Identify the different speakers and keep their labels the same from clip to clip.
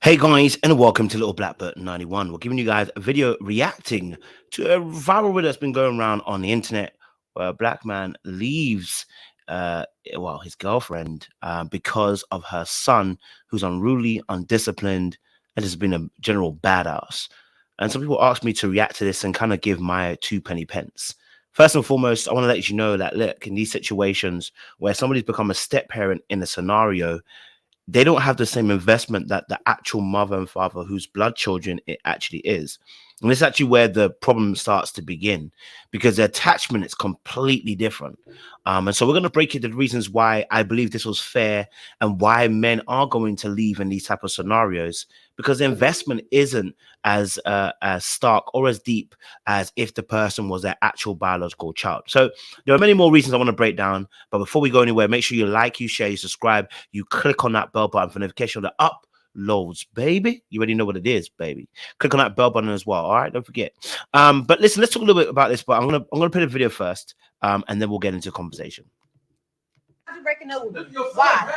Speaker 1: Hey guys, and welcome to Little Blackbird 91. We're giving you guys a video reacting to a viral video that's been going around on the internet where a black man leaves his girlfriend because of her son, who's unruly, undisciplined, and has been a general badass. And some people asked me to react to this and kind of give my two penny pence. First and foremost, I want to let you know that, look, in these situations where somebody's become a step parent in a scenario, they don't have the same investment that the actual mother and father whose blood children it actually is. And this is actually where the problem starts to begin, because the attachment is completely different. And so we're going to break into the reasons why I believe this was fair and why men are going to leave in these type of scenarios, because the investment isn't as stark or as deep as if the person was their actual biological child. So there are many more reasons I want to break down. But before we go anywhere, make sure you like, you share, you subscribe, you click on that bell button for notification of the uploads, baby. You already know what it is, baby. Click on that bell button as well. All right, don't forget. But listen, let's talk a little bit about this. But I'm gonna play the video first, and then we'll get into conversation.
Speaker 2: Breaking up with me? Why?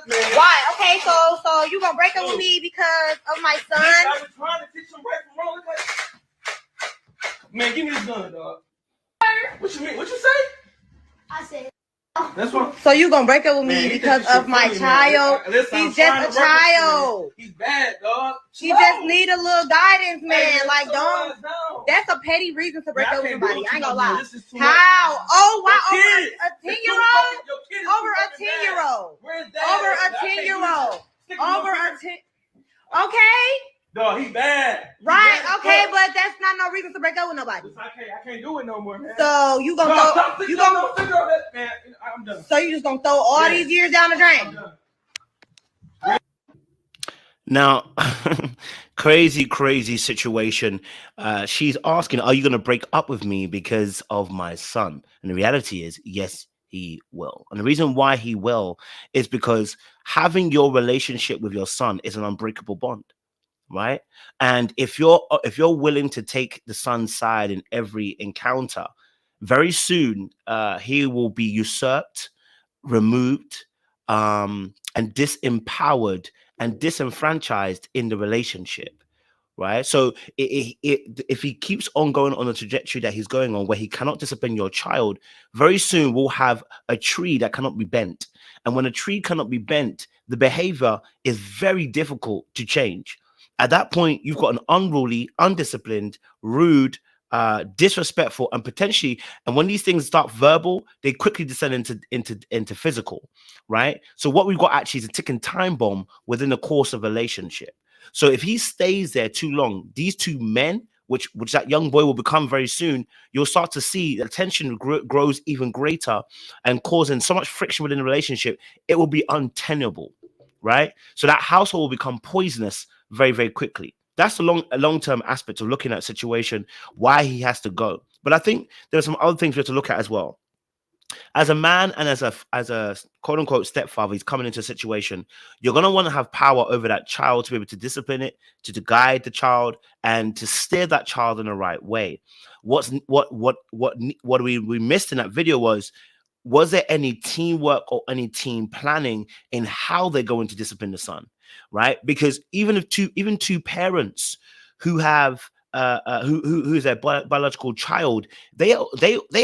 Speaker 2: Why? Okay, so you gonna break up with me because of my son?
Speaker 3: I've been trying to teach him right from wrong. Man, give me this gun, dog. What you mean? What you say?
Speaker 2: I said.
Speaker 3: That's what.
Speaker 2: So you gonna break up with me because of my child? He's just a child.
Speaker 3: He's bad, dog.
Speaker 2: She just need a little guidance, man. Like, don't. That's a petty reason to break up with somebody. I ain't gonna lie. How? Oh, why? Over a 10-year-old? Over a 10-year-old. Over a 10-year-old. Over a 10. Okay.
Speaker 3: Dog, he bad.
Speaker 2: Right. Okay, but that's not no reason to break up with nobody.
Speaker 3: I can't do it no more, man.
Speaker 2: So you gonna throw? You gonna?
Speaker 3: Man, I'm done.
Speaker 2: So you just gonna throw all these years down the drain?
Speaker 1: Now, crazy situation. She's asking, are you going to break up with me because of my son? And the reality is, yes, he will. And the reason why he will is because having your relationship with your son is an unbreakable bond, right? And if you're willing to take the son's side in every encounter, very soon he will be usurped, removed, and disempowered and disenfranchised in the relationship, right? So if he keeps on going on the trajectory that he's going on, where he cannot discipline your child, very soon we'll have a tree that cannot be bent. And when a tree cannot be bent, the behavior is very difficult to change. At that point, you've got an unruly, undisciplined, rude, disrespectful, and potentially, and when these things start verbal, they quickly descend into physical, right? So what we've got actually is a ticking time bomb within the course of a relationship. So if he stays there too long, these two men, which that young boy will become very soon, you'll start to see the tension grows even greater and causing so much friction within the relationship, it will be untenable, right? So that household will become poisonous very quickly. That's a long-term aspect of looking at a situation, why he has to go. But I think there's some other things we have to look at as well. As a man and as a quote-unquote stepfather, he's coming into a situation, you're going to want to have power over that child to be able to discipline it, to guide the child, and to steer that child in the right way. What we missed in that video was there any teamwork or any team planning in how they're going to discipline the son, right? Because even two parents who have who's their biological child, they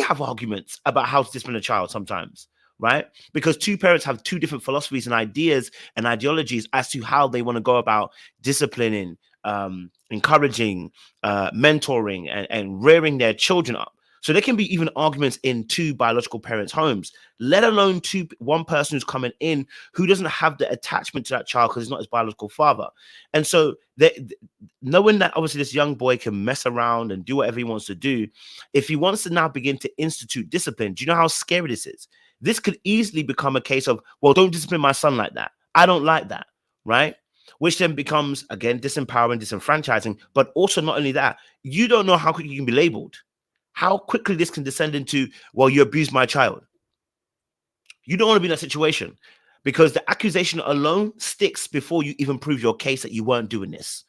Speaker 1: have arguments about how to discipline a child sometimes, right? Because two parents have two different philosophies and ideas and ideologies as to how they want to go about disciplining, encouraging, mentoring, and rearing their children up. So there can be even arguments in two biological parents' homes, let alone one person who's coming in who doesn't have the attachment to that child because he's not his biological father. And so knowing that obviously this young boy can mess around and do whatever he wants to do, if he wants to now begin to institute discipline, do you know how scary this is? This could easily become a case of, well, don't discipline my son like that. I don't like that, right? Which then becomes, again, disempowering, disenfranchising. But also not only that, you don't know how quickly you can be labeled. How quickly this can descend into, well, you abused my child. You don't want to be in that situation because the accusation alone sticks before you even prove your case that you weren't doing this,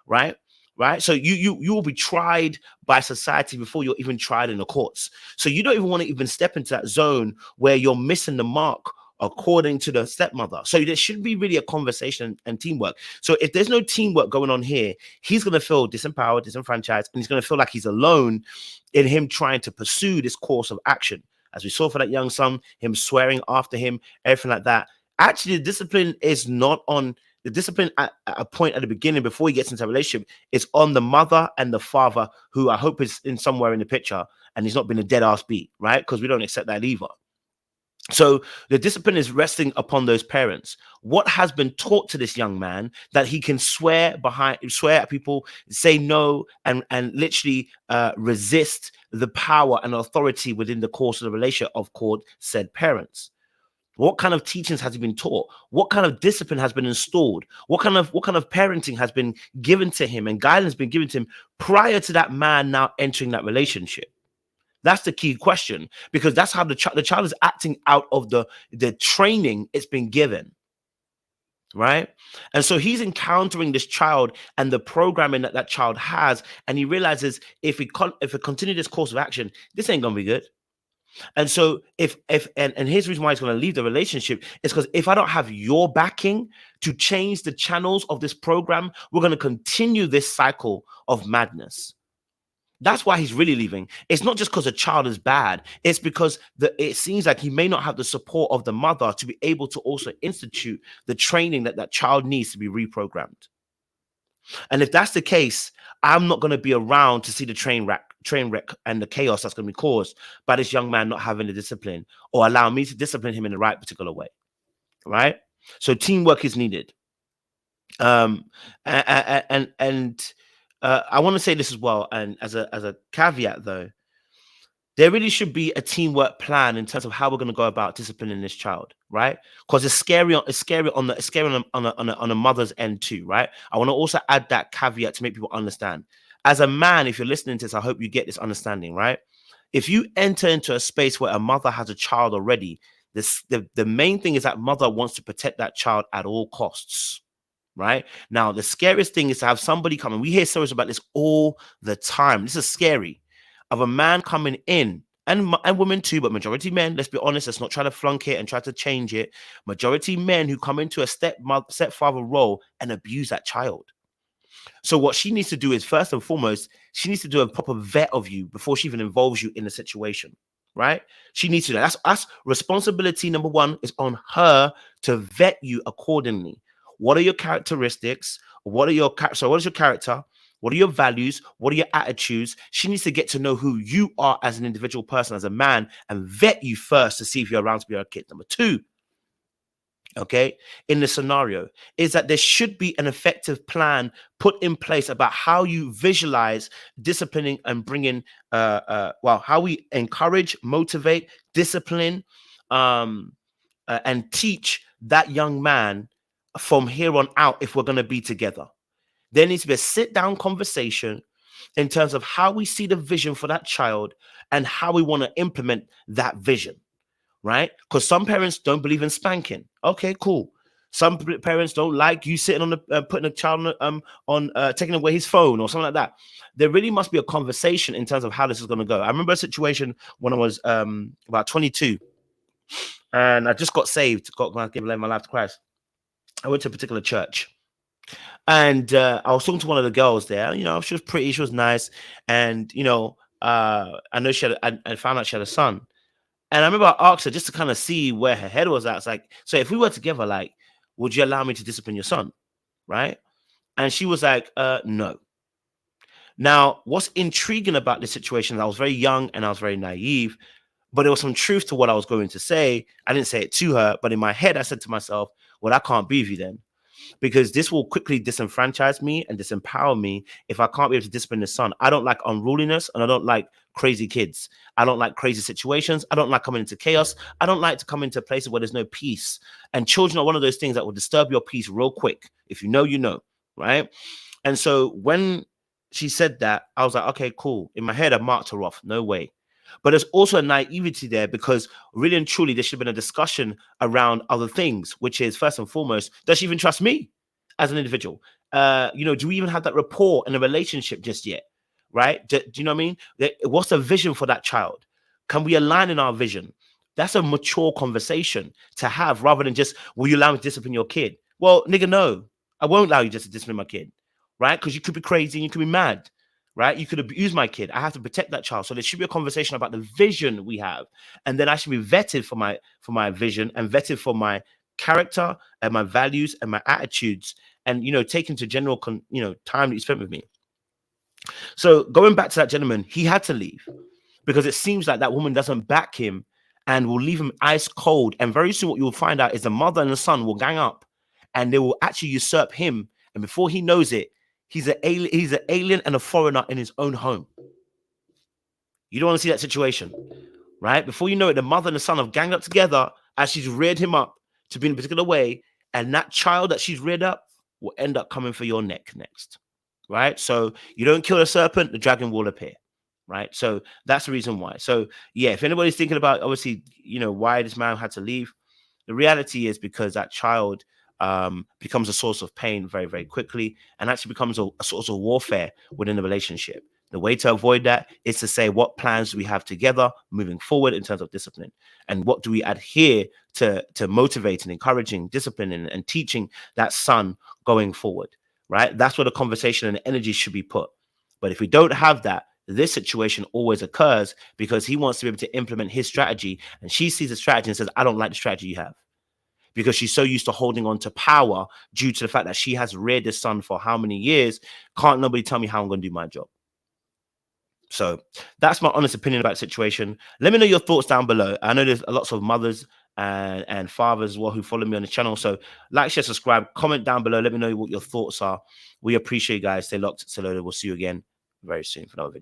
Speaker 1: right? Right. So you will be tried by society before you're even tried in the courts. So you don't even want to even step into that zone where you're missing the mark according to the stepmother. So there should be really a conversation and teamwork. So if there's no teamwork going on here, he's going to feel disempowered, disenfranchised, and he's going to feel like he's alone in him trying to pursue this course of action. As we saw for that young son, him swearing after him, everything like that. Actually, the discipline is not on the discipline at a point at the beginning before he gets into a relationship. It's on the mother and the father, who I hope is in somewhere in the picture, and he's not been a dead ass beat, right? Because we don't accept that either. So the discipline is resting upon those parents. What has been taught to this young man that he can swear at people, say no, and literally resist the power and authority within the course of the relationship of called said parents? What kind of teachings has he been taught? What kind of discipline has been installed? What kind of parenting has been given to him and guidance been given to him prior to that man now entering that relationship? That's the key question, because that's how the child is acting out of the training it's been given, right? And so he's encountering this child and the programming that child has, and he realizes if we continue this course of action, this ain't gonna be good. And so and here's the reason why he's going to leave the relationship is because if I don't have your backing to change the channels of this program, we're going to continue this cycle of madness. That's why he's really leaving. It's not just because the child is bad. It's because it seems like he may not have the support of the mother to be able to also institute the training that child needs to be reprogrammed. And if that's the case, I'm not going to be around to see the train wreck and the chaos that's going to be caused by this young man not having the discipline or allow me to discipline him in the right particular way, right? So teamwork is needed. I want to say this as well, and as a caveat though, there really should be a teamwork plan in terms of how we're going to go about disciplining this child, right? Because it's scary on a mother's end too, right? I want to also add that caveat to make people understand. As a man, if you're listening to this, I hope you get this understanding, right? If you enter into a space where a mother has a child already, the main thing is that mother wants to protect that child at all costs. Right now, the scariest thing is to have somebody come, and we hear stories about this all the time. This is scary, of a man coming in, and women too, but majority men. Let's be honest. Let's not try to flunk it and try to change it. Majority men who come into a stepfather role and abuse that child. So what she needs to do is, first and foremost, she needs to do a proper vet of you before she even involves you in the situation. Right? She needs to do that. That's responsibility number one is on her to vet you accordingly. What are your characteristics? What is your character? What are your values? What are your attitudes? She needs to get to know who you are as an individual person, as a man, and vet you first to see if you're around to be her kid. Number two, okay, in the scenario, is that there should be an effective plan put in place about how you visualize disciplining and bringing, how we encourage, motivate, discipline, and teach that young man from here on out if we're going to be together. There needs to be a sit-down conversation in terms of how we see the vision for that child and how we want to implement that vision, right? Because some parents don't believe in spanking. Okay, cool. Some parents don't like you sitting on the putting a child on taking away his phone or something like that. There really must be a conversation in terms of how this is going to go. I remember a situation when I was about 22, and I just got saved. I gave my life to Christ. I went to a particular church, and I was talking to one of the girls there. You know, she was pretty, she was nice, and you know, I know she had. I found out she had a son, and I remember I asked her just to kind of see where her head was at. It's like, so if we were together, like, would you allow me to discipline your son, right? And she was like, no. Now, what's intriguing about this situation is I was very young and I was very naive, but there was some truth to what I was going to say. I didn't say it to her, but in my head, I said to myself, well, I can't be with you then, because this will quickly disenfranchise me and disempower me if I can't be able to discipline the son. I don't like unruliness, and I don't like crazy kids. I don't like crazy situations. I don't like coming into chaos. I don't like to come into places where there's no peace. And children are one of those things that will disturb your peace real quick. If you know, you know, right? And so when she said that, I was like, okay, cool. In my head, I marked her off. No way. But there's also a naivety there, because really and truly, there should have been a discussion around other things, which is, first and foremost, does she even trust me as an individual? You know, do we even have that rapport in a relationship just yet? Right? Do you know what I mean? What's the vision for that child? Can we align in our vision? That's a mature conversation to have rather than just, will you allow me to discipline your kid? Well, nigga, no, I won't allow you just to discipline my kid, right? Because you could be crazy and you could be mad, right? You could abuse my kid. I have to protect that child. So there should be a conversation about the vision we have. And then I should be vetted for my vision and vetted for my character and my values and my attitudes and, taken to general, time that you spent with me. So going back to that gentleman, he had to leave because it seems like that woman doesn't back him and will leave him ice cold. And very soon what you'll find out is the mother and the son will gang up and they will actually usurp him. And before he knows it, he's an alien and a foreigner in his own home. You don't want to see that situation, right? Before you know it, the mother and the son have ganged up together as she's reared him up to be in a particular way. And that child that she's reared up will end up coming for your neck next, right? So you don't kill a serpent, the dragon will appear. Right. So that's the reason why. So, yeah, if anybody's thinking about, obviously, why this man had to leave, the reality is because that child becomes a source of pain very, very quickly and actually becomes a source of warfare within the relationship. The way to avoid that is to say, what plans do we have together moving forward in terms of discipline? And what do we adhere to motivate and encouraging, disciplining and teaching that son going forward? Right. That's where the conversation and the energy should be put. But if we don't have that, this situation always occurs because he wants to be able to implement his strategy and she sees the strategy and says, I don't like the strategy you have, because she's so used to holding on to power due to the fact that she has reared this son for how many years. Can't nobody tell me how I'm going to do my job. So that's my honest opinion about the situation. Let me know your thoughts down below. I know there's lots of mothers and fathers as well who follow me on the channel. So like, share, subscribe, comment down below. Let me know what your thoughts are. We appreciate you guys. Stay locked. So we'll see you again very soon for another video.